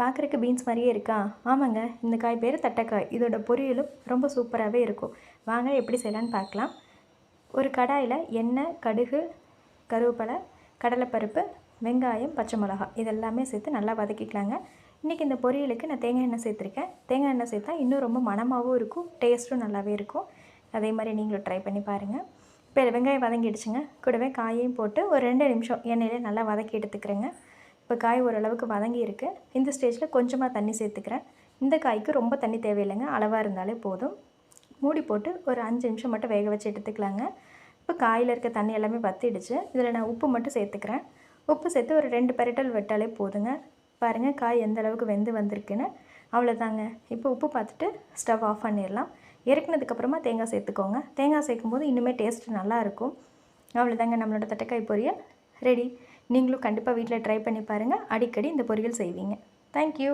பார்க்குறக்கு பீன்ஸ் மாதிரியே இருக்கா? ஆமாங்க, இந்த காய் பேர் தட்டைக்காய். இதோட பொரியலும் ரொம்ப சூப்பராகவே இருக்கும். வாங்க எப்படி செய்யலான்னு பார்க்கலாம். ஒரு கடாயில் எண்ணெய், கடுகு, கருவேப்பிலை, கடலைப்பருப்பு, வெங்காயம், பச்சை மிளகா இதெல்லாமே சேர்த்து நல்லா வதக்கிக்கலாங்க. இன்றைக்கி இந்த பொரியலுக்கு நான் தேங்காய் எண்ணெய் சேர்த்துருக்கேன். தேங்காய் எண்ணெய் சேர்த்தா இன்னும் ரொம்ப மணமாகவும் இருக்கும், டேஸ்ட்டும் நல்லாவே இருக்கும். அதே மாதிரி நீங்களும் ட்ரை பண்ணி பாருங்கள். இப்போ வெங்காயம் வதங்கிடுச்சுங்க. கூடவே காயையும் போட்டு ஒரு 2 நிமிஷம் எண்ணெயிலே நல்லா வதக்கி எடுத்துக்கிறேங்க. இப்போ காய் ஓரளவுக்கு வதங்கி இருக்குது. இந்த ஸ்டேஜில் கொஞ்சமாக தண்ணி சேர்த்துக்கிறேன். இந்த காய்க்கு ரொம்ப தண்ணி தேவையில்லைங்க, அளவாக இருந்தாலே போதும். மூடி போட்டு ஒரு 5 நிமிஷம் மட்டும் வேக வச்சு எடுத்துக்கலாங்க. இப்போ காயில் இருக்க தண்ணி எல்லாமே வற்றிடுச்சு. இதில் நான் உப்பு மட்டும் சேர்த்துக்கிறேன். உப்பு சேர்த்து ஒரு 2 பெரட்டல் விட்டாலே போதுங்க. பாருங்கள் காய் எந்த அளவுக்கு வெந்து வந்திருக்குன்னு. அவ்வளோதாங்க. இப்போ உப்பு பார்த்துட்டு ஸ்டவ் ஆஃப் பண்ணிடலாம். இறக்குனதுக்கப்புறமா தேங்காய் சேர்த்துக்கோங்க. தேங்காய் சேர்க்கும்போது இன்னுமே டேஸ்ட்டு நல்லாயிருக்கும். அவ்வளோதாங்க, நம்மளோட தட்டைக்காய் பொரியல் ரெடி. நீங்களும் கண்டிப்பாக வீட்டில் ட்ரை பண்ணி பாருங்கள். அடிக்கடி இந்த பொரியல் செய்வீங்க. தேங்க்யூ.